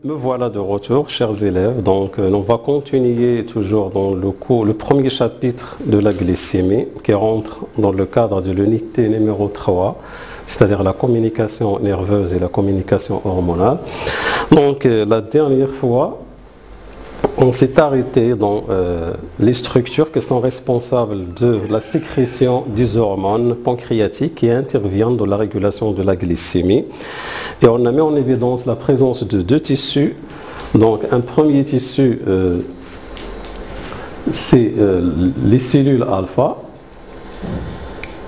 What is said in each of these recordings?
Me voilà de retour, chers élèves. Donc, on va continuer toujours dans le cours, le premier chapitre de la glycémie qui rentre dans le cadre de l'unité numéro 3, c'est-à-dire la communication nerveuse et la communication hormonale. Donc, la dernière fois, on s'est arrêté dans les structures qui sont responsables de la sécrétion des hormones pancréatiques qui interviennent dans la régulation de la glycémie. Et on a mis en évidence la présence de deux tissus. Donc un premier tissu, c'est les cellules alpha,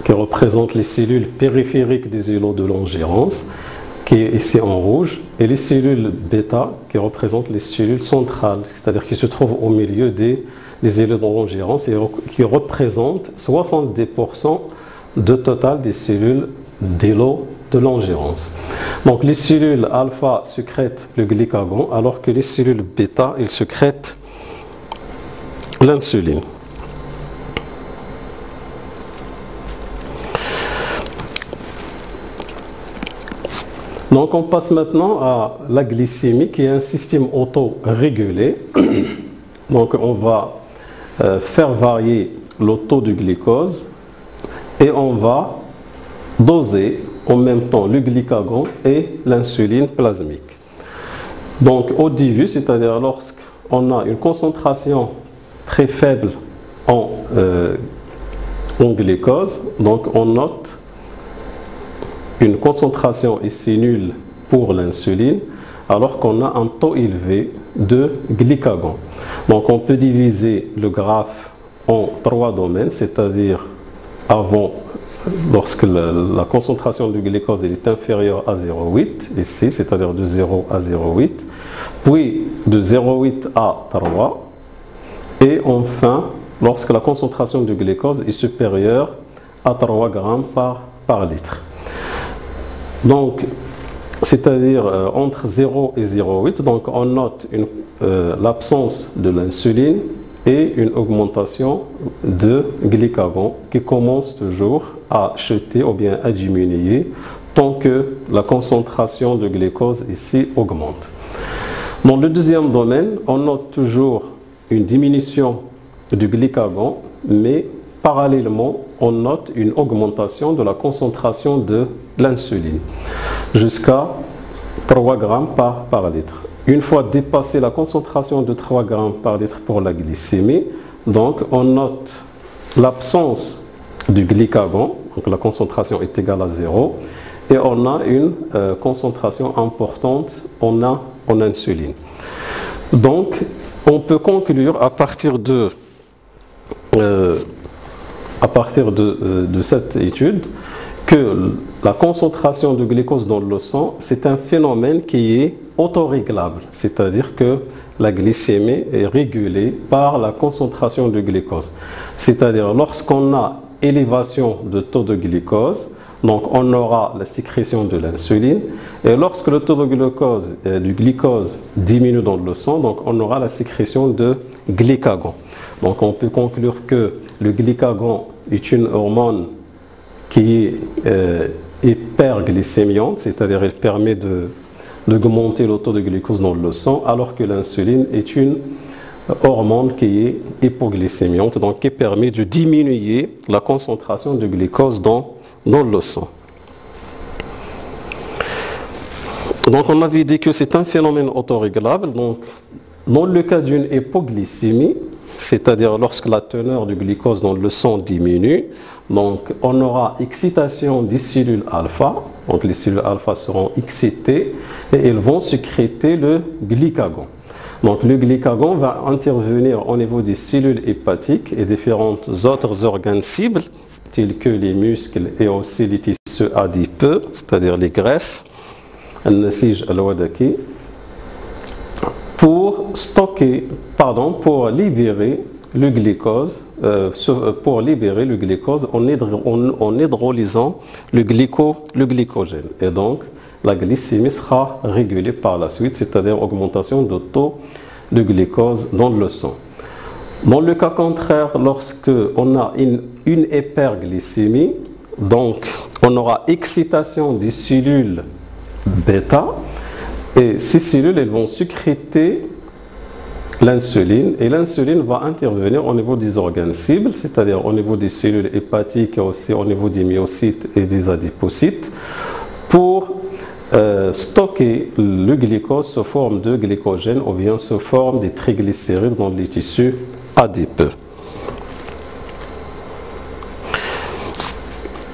qui représentent les cellules périphériques des îlots de Langerhans, qui est ici en rouge, et les cellules bêta qui représentent les cellules centrales, c'est-à-dire qui se trouvent au milieu des îlots de Langerhans et qui représentent 70% de total des cellules d'îlots de Langerhans. Donc les cellules alpha sécrètent le glycagon alors que les cellules bêta, ils sécrètent l'insuline. Donc on passe maintenant à la glycémie qui est un système auto-régulé. Donc on va faire varier le taux de glucose et on va doser en même temps le glycagon et l'insuline plasmique. Donc au début, c'est-à-dire lorsqu'on a une concentration très faible en glucose, donc on note une concentration ici nulle pour l'insuline, alors qu'on a un taux élevé de glycagon. Donc on peut diviser le graphe en trois domaines, c'est-à-dire avant, lorsque la concentration du glucose est inférieure à 0,8, ici, c'est-à-dire de 0 à 0,8, puis de 0,8 à 3, et enfin, lorsque la concentration du glucose est supérieure à 3 grammes par litre. Donc, c'est-à-dire entre 0 et 0,8, donc on note l'absence de l'insuline et une augmentation de glycagon qui commence toujours à chuter ou bien à diminuer tant que la concentration de glucose ici augmente. Dans le deuxième domaine, on note toujours une diminution du glycagon, mais parallèlement, on note une augmentation de la concentration de l'insuline jusqu'à 3 grammes par litre. Une fois dépassé la concentration de 3 grammes par litre pour la glycémie, donc on note l'absence du glycagon, donc la concentration est égale à 0, et on a une concentration importante en insuline. Donc on peut conclure à partir de cette étude que la concentration de glucose dans le sang, c'est un phénomène qui est autoréglable, c'est-à-dire que la glycémie est régulée par la concentration de glucose. C'est-à-dire lorsqu'on a élévation de taux de glucose, donc on aura la sécrétion de l'insuline, et lorsque le taux de du glucose diminue dans le sang, donc on aura la sécrétion de glycagon. Donc on peut conclure que le glycagon est une hormone qui est hyperglycémiante, c'est-à-dire elle permet d'augmenter le taux de glucose dans le sang, alors que l'insuline est une hormone qui est hypoglycémiante, donc qui permet de diminuer la concentration de glucose dans le sang. Donc on avait dit que c'est un phénomène autoréglable. Donc dans le cas d'une hypoglycémie, c'est-à-dire lorsque la teneur du glucose dans le sang diminue, donc on aura excitation des cellules alpha, donc les cellules alpha seront excitées et elles vont sécréter le glycagon. Donc le glycagon va intervenir au niveau des cellules hépatiques et différents autres organes cibles, tels que les muscles et aussi les tissus adipeux, c'est-à-dire les graisses, pour libérer le glucose, en hydrolysant le glycogène. Et donc, la glycémie sera régulée par la suite, c'est-à-dire augmentation de taux de glucose dans le sang. Dans le cas contraire, lorsque on a une hyperglycémie, donc on aura excitation des cellules bêta Et ces cellules, elles vont sécréter l'insuline, et l'insuline va intervenir au niveau des organes cibles, c'est-à-dire au niveau des cellules hépatiques et aussi au niveau des myocytes et des adipocytes, pour stocker le glucose sous forme de glycogène ou bien sous forme de triglycérides dans les tissus adipeux.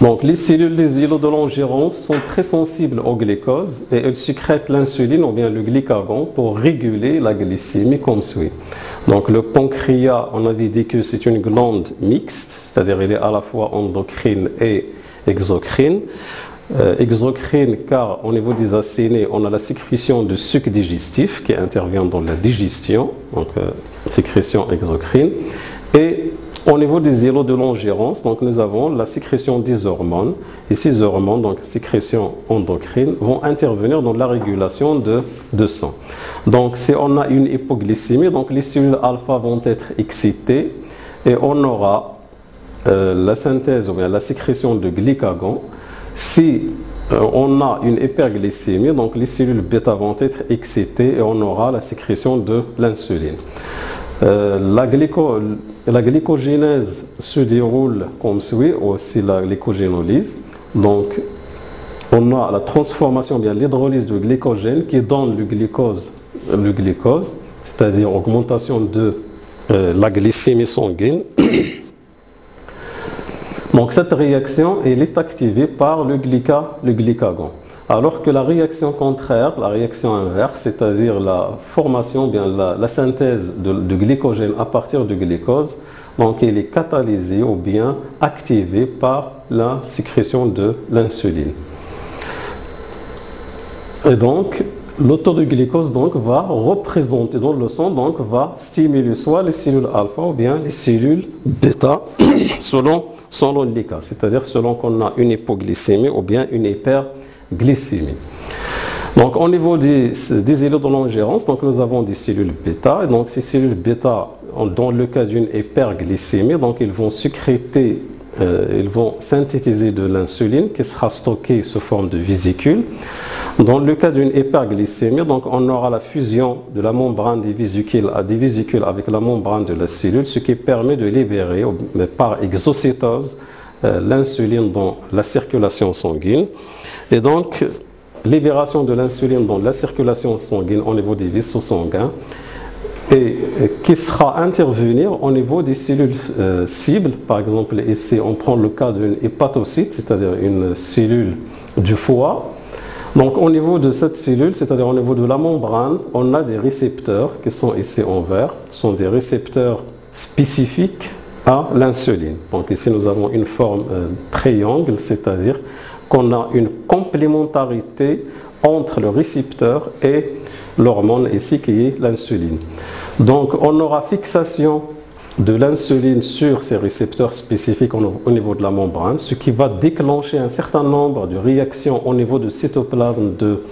Donc les cellules des îlots de Langerhans sont très sensibles au glucose et elles sécrètent l'insuline ou bien le glycagon pour réguler la glycémie comme suit. Donc le pancréas, on avait dit que c'est une glande mixte, c'est-à-dire elle est à la fois endocrine et exocrine. Exocrine car au niveau des acénés, on a la sécrétion de sucre digestif qui intervient dans la digestion, donc sécrétion exocrine. Et au niveau des îlots de Langerhans, donc nous avons la sécrétion des hormones. Et ces hormones, donc sécrétion endocrine, vont intervenir dans la régulation de sang. Donc si on a une hypoglycémie, donc les cellules alpha vont être excitées et on aura la synthèse ou bien la sécrétion de glycagon. Si on a une hyperglycémie, donc les cellules bêta vont être excitées et on aura la sécrétion de l'insuline. La glycogénèse se déroule comme suit, aussi la glycogénolyse. Donc, on a la transformation, bien l'hydrolyse de glycogène qui donne le glucose, c'est-à-dire augmentation de la glycémie sanguine. Donc, cette réaction elle est activée par le glycagon. Alors que la réaction contraire, la réaction inverse, c'est-à-dire la formation, bien la synthèse de glycogène à partir du glucose, donc elle est catalysée ou bien activée par la sécrétion de l'insuline. Et donc, le taux de glucose donc, va représenter dans le sang, donc va stimuler soit les cellules alpha ou bien les cellules bêta selon les cas, c'est-à-dire selon qu'on a une hypoglycémie ou bien une hyperglycémie. Donc au niveau des îlots de Langerhans, donc nous avons des cellules bêta, et donc ces cellules bêta, dans le cas d'une hyperglycémie, donc ils vont sécréter, ils vont synthétiser de l'insuline qui sera stockée sous forme de vésicule. Dans le cas d'une hyperglycémie, donc on aura la fusion de la membrane des vésicules avec la membrane de la cellule, ce qui permet de libérer par exocytose l'insuline dans la circulation sanguine. Et donc, libération de l'insuline dans la circulation sanguine au niveau des vaisseaux sanguins et qui sera intervenir au niveau des cellules cibles. Par exemple, ici, on prend le cas d'une hépatocyte, c'est-à-dire une cellule du foie. Donc, au niveau de cette cellule, c'est-à-dire au niveau de la membrane, on a des récepteurs qui sont ici en vert, ce sont des récepteurs spécifiques à l'insuline. Donc, ici, nous avons une forme triangle, c'est-à-dire qu'on a une complémentarité entre le récepteur et l'hormone ici qui est l'insuline. Donc on aura fixation de l'insuline sur ces récepteurs spécifiques au niveau de la membrane, ce qui va déclencher un certain nombre de réactions au niveau du cytoplasme de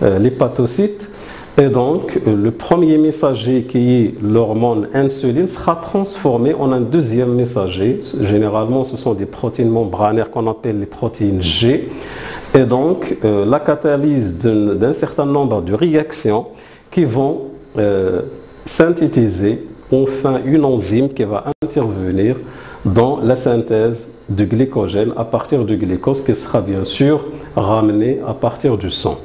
l'hépatocyte. Et donc, le premier messager qui est l'hormone insuline sera transformé en un deuxième messager. Généralement, ce sont des protéines membranaires qu'on appelle les protéines G. Et donc, la catalyse d'un certain nombre de réactions qui vont synthétiser enfin une enzyme qui va intervenir dans la synthèse de glycogène à partir du glucose qui sera bien sûr ramené à partir du sang.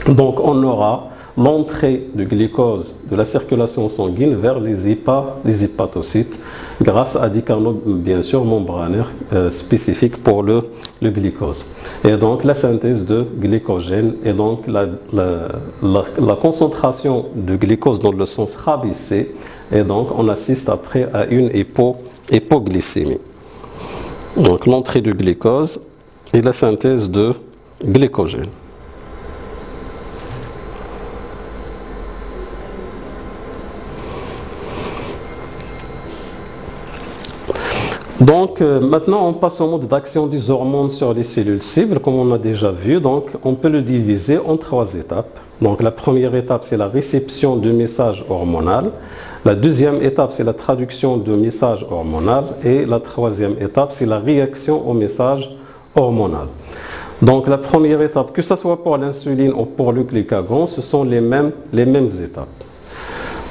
Donc on aura l'entrée du glucose de la circulation sanguine vers les hépatocytes grâce à des canaux bien sûr membranaires spécifiques pour le glucose. Et donc la synthèse de glycogène et donc la concentration de glucose dans le sang sera baissée et donc on assiste après à une hypoglycémie. Donc l'entrée du glucose et la synthèse de glycogène. Donc maintenant on passe au mode d'action des hormones sur les cellules cibles comme on a déjà vu. Donc on peut le diviser en trois étapes. Donc la première étape c'est la réception du message hormonal. La deuxième étape c'est la traduction du message hormonal et la troisième étape c'est la réaction au message hormonal. Donc la première étape, que ce soit pour l'insuline ou pour le glucagon, ce sont les mêmes étapes.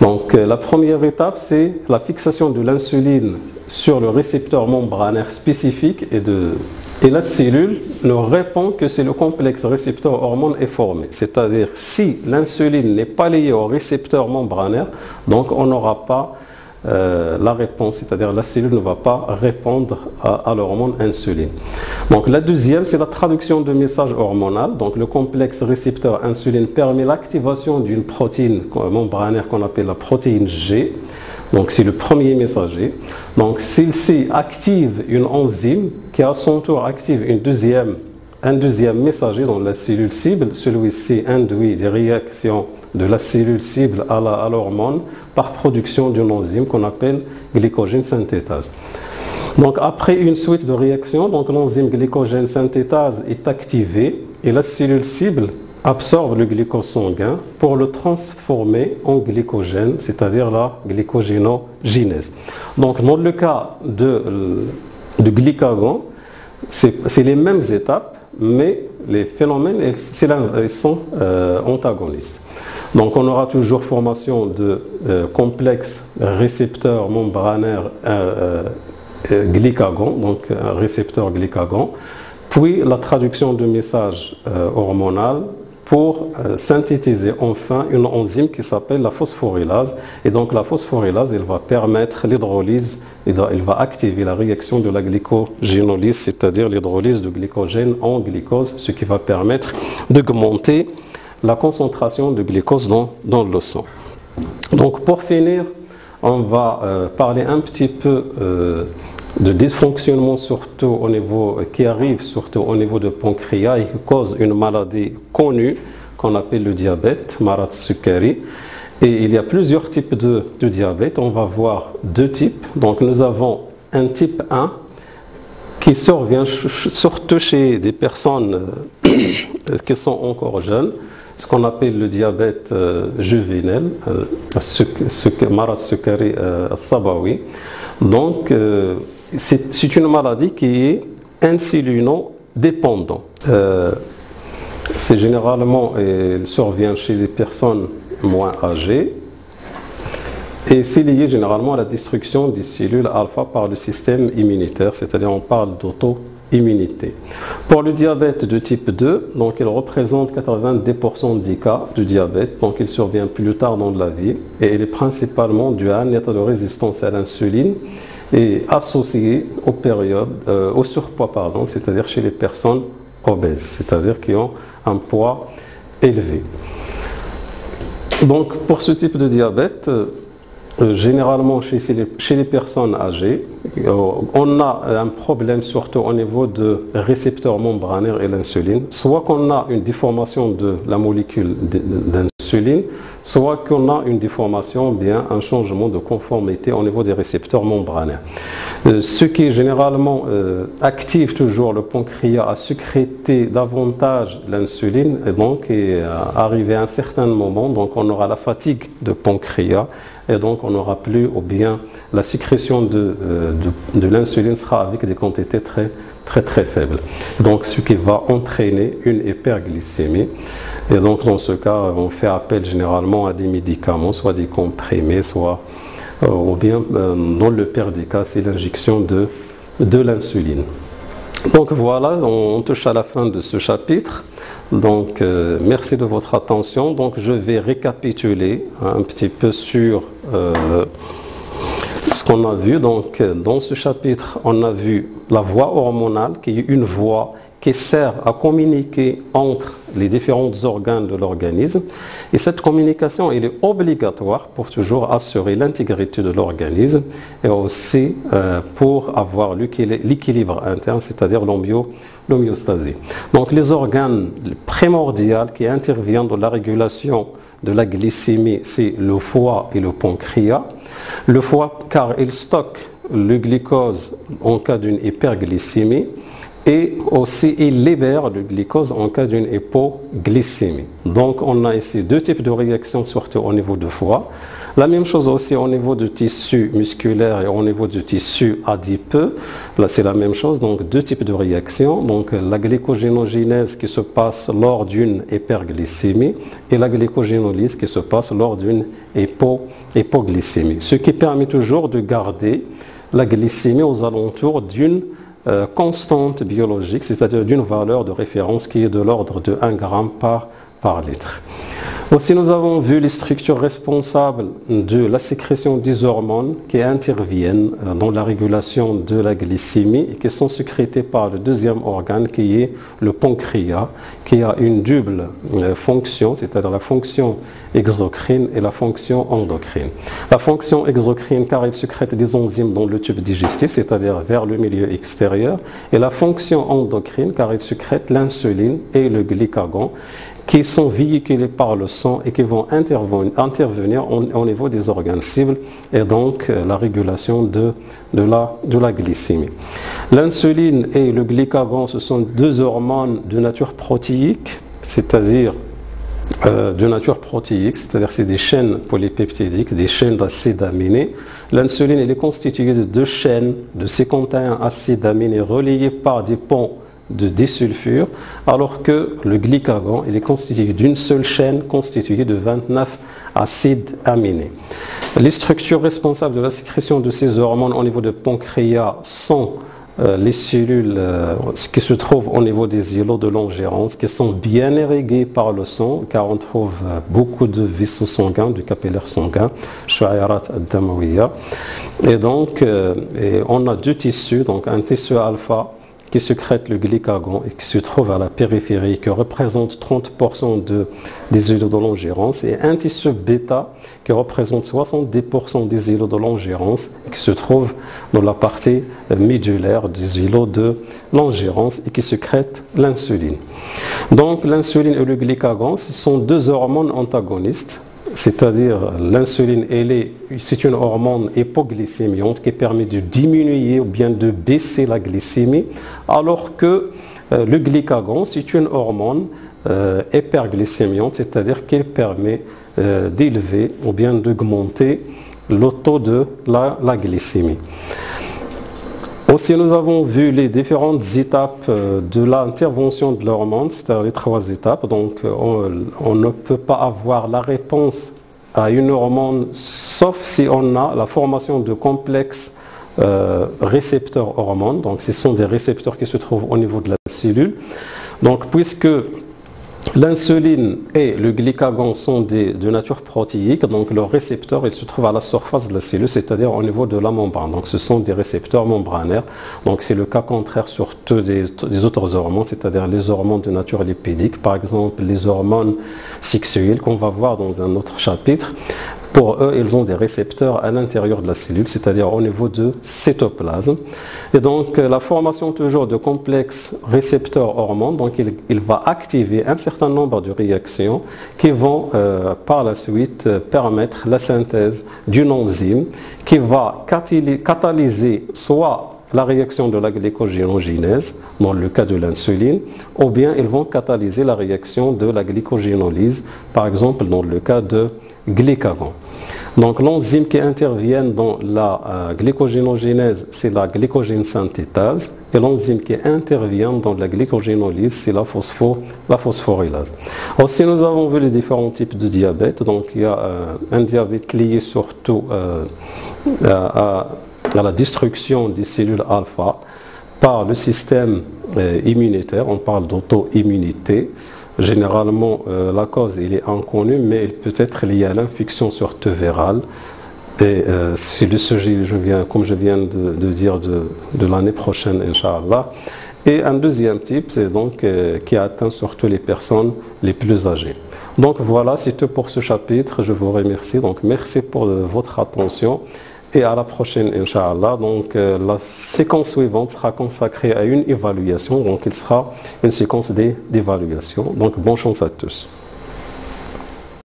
Donc la première étape, c'est la fixation de l'insuline sur le récepteur membranaire spécifique et la cellule ne répond que si le complexe récepteur-hormone est formé. C'est-à-dire si l'insuline n'est pas liée au récepteur membranaire, donc on n'aura pas la réponse, c'est-à-dire la cellule ne va pas répondre à l'hormone insuline. Donc la deuxième, c'est la traduction de message hormonal. Donc le complexe récepteur insuline permet l'activation d'une protéine membranaire qu'on appelle la protéine G. Donc c'est le premier messager. Donc celle-ci active une enzyme qui à son tour active un deuxième messager dans la cellule cible. Celui-ci induit des réactions de la cellule cible à l'hormone par production d'une enzyme qu'on appelle glycogène synthétase. Donc après une suite de réactions, donc l'enzyme glycogène synthétase est activée et la cellule cible absorbe le glucose sanguin pour le transformer en glycogène, c'est-à-dire la glycogénogenèse. Donc dans le cas de glycagon, c'est les mêmes étapes, mais les phénomènes ils sont antagonistes. Donc on aura toujours formation de complexe récepteur membranaire glycagon, donc récepteur glycagon, puis la traduction de message hormonal pour synthétiser enfin une enzyme qui s'appelle la phosphorylase. Et donc la phosphorylase, elle va permettre l'hydrolyse, elle va activer la réaction de la glycogénolyse, c'est-à-dire l'hydrolyse de glycogène en glucose, ce qui va permettre d'augmenter la concentration de glucose dans le sang. Donc pour finir, on va parler un petit peu de dysfonctionnement surtout qui arrive surtout au niveau de pancréas et qui cause une maladie connue qu'on appelle le diabète, Marat Sukkari. Et il y a plusieurs types de diabète. On va voir deux types. Donc nous avons un type 1 qui survient surtout chez des personnes qui sont encore jeunes, ce qu'on appelle le diabète juvénile, Marat Sukkari Sabawi. Donc c'est une maladie qui est insulino-dépendante. C'est généralement, elle survient chez les personnes moins âgées et c'est lié généralement à la destruction des cellules alpha par le système immunitaire, c'est-à-dire on parle d'auto-immunité. Pour le diabète de type 2, donc il représente 90% des cas de diabète, donc il survient plus tard dans la vie et il est principalement dû à un état de résistance à l'insuline et associé au surpoids, c'est-à-dire chez les personnes obèses, c'est-à-dire qui ont un poids élevé. Donc pour ce type de diabète, généralement chez les personnes âgées, on a un problème surtout au niveau de récepteurs membranaires et l'insuline, soit qu'on a une déformation de la molécule d'insuline, soit qu'on a une déformation, bien un changement de conformité au niveau des récepteurs membranaires. Ce qui généralement active toujours le pancréas à sécréter davantage l'insuline et donc arrivé à un certain moment, donc on aura la fatigue de pancréas et donc on n'aura plus, ou bien la sécrétion de l'insuline sera avec des quantités très faibles. Donc ce qui va entraîner une hyperglycémie. Et donc dans ce cas, on fait appel généralement à des médicaments, soit des comprimés, soit ou bien dans le pire des cas, c'est l'injection de l'insuline. Donc voilà, on touche à la fin de ce chapitre. Donc merci de votre attention. Donc je vais récapituler un petit peu sur ce qu'on a vu. Donc dans ce chapitre, on a vu la voie hormonale, qui est une voie qui sert à communiquer entre les différents organes de l'organisme. Et cette communication, elle est obligatoire pour toujours assurer l'intégrité de l'organisme et aussi pour avoir l'équilibre interne, c'est-à-dire l'homéostasie. Donc les organes primordiaux qui interviennent dans la régulation de la glycémie, c'est le foie et le pancréas. Le foie, car il stocke le glucose en cas d'une hyperglycémie, et aussi il libère le glucose en cas d'une hypoglycémie. Donc on a ici deux types de réactions, surtout au niveau du foie. La même chose aussi au niveau du tissu musculaire et au niveau du tissu adipeux. Là, c'est la même chose. Donc, deux types de réactions. Donc, la glycogénogenèse qui se passe lors d'une hyperglycémie et la glycogénolyse qui se passe lors d'une hypoglycémie. Ce qui permet toujours de garder la glycémie aux alentours d'une constante biologique, c'est-à-dire d'une valeur de référence qui est de l'ordre de 1 g par litre. Aussi, nous avons vu les structures responsables de la sécrétion des hormones qui interviennent dans la régulation de la glycémie et qui sont sécrétées par le deuxième organe qui est le pancréas, qui a une double fonction, c'est-à-dire la fonction exocrine et la fonction endocrine. La fonction exocrine car il sécrète des enzymes dans le tube digestif, c'est-à-dire vers le milieu extérieur, et la fonction endocrine car il sécrète l'insuline et le glucagon, qui sont véhiculés par le sang et qui vont intervenir au niveau des organes cibles et donc la régulation de la glycémie. L'insuline et le glucagon, ce sont deux hormones de nature protéique, c'est-à-dire c'est des chaînes polypeptidiques, des chaînes d'acides aminés. L'insuline, elle est constituée de deux chaînes de 51 acides aminés reliés par des ponts de désulfure, alors que le glucagon il est constitué d'une seule chaîne constituée de 29 acides aminés. Les structures responsables de la sécrétion de ces hormones au niveau du pancréas sont les cellules qui se trouvent au niveau des îlots de Langerhans, qui sont bien irriguées par le sang, car on trouve beaucoup de vaisseaux sanguins, du capillaire sanguin, sha'irat ad-damawiya. Et donc, on a deux tissus, donc un tissu alpha qui sécrète le glucagon et qui se trouve à la périphérie, qui représente 30% des îlots de Langerhans, et un tissu bêta qui représente 70% des îlots de Langerhans et qui se trouve dans la partie médullaire des îlots de Langerhans et qui sécrète l'insuline. Donc l'insuline et le glucagon, ce sont deux hormones antagonistes. C'est-à-dire l'insuline, c'est une hormone hypoglycémiante qui permet de diminuer ou bien de baisser la glycémie, alors que le glucagon, c'est une hormone hyperglycémiante, c'est-à-dire qu'elle permet d'élever ou bien d'augmenter le taux de la glycémie. Aussi, nous avons vu les différentes étapes de l'intervention de l'hormone, c'est-à-dire les trois étapes. Donc, on ne peut pas avoir la réponse à une hormone sauf si on a la formation de complexes récepteurs hormones. Donc, ce sont des récepteurs qui se trouvent au niveau de la cellule. Donc, puisque l'insuline et le glucagon sont de nature protéique, donc leurs récepteurs ils se trouvent à la surface de la cellule, c'est-à-dire au niveau de la membrane. Donc ce sont des récepteurs membranaires. Donc c'est le cas contraire surtout des autres hormones, c'est-à-dire les hormones de nature lipidique, par exemple les hormones sexuelles qu'on va voir dans un autre chapitre. Pour eux, ils ont des récepteurs à l'intérieur de la cellule, c'est-à-dire au niveau de cytoplasme. Et donc, la formation toujours de complexes récepteurs hormones, donc il va activer un certain nombre de réactions qui vont par la suite permettre la synthèse d'une enzyme qui va catalyser soit la réaction de la glycogénogenèse, dans le cas de l'insuline, ou bien ils vont catalyser la réaction de la glycogénolyse, par exemple dans le cas de glucagon. Donc l'enzyme qui intervient dans la glycogénogenèse, c'est la glycogène synthétase, et l'enzyme qui intervient dans la glycogénolyse, c'est la phosphorylase. Aussi, nous avons vu les différents types de diabète. Donc il y a un diabète lié surtout à la destruction des cellules alpha par le système immunitaire. On parle d'auto-immunité. Généralement, la cause il est inconnue, mais il peut être lié à l'infection surtout virale. Et c'est le sujet, comme je viens de dire, de l'année prochaine, Inch'Allah. Et un deuxième type, c'est donc qui atteint surtout les personnes les plus âgées. Donc voilà, c'est tout pour ce chapitre. Je vous remercie. Donc merci pour votre attention. Et à la prochaine, Inch'Allah. Donc, la séquence suivante sera consacrée à une évaluation. Donc, il sera une séquence d'évaluation. Donc, bonne chance à tous.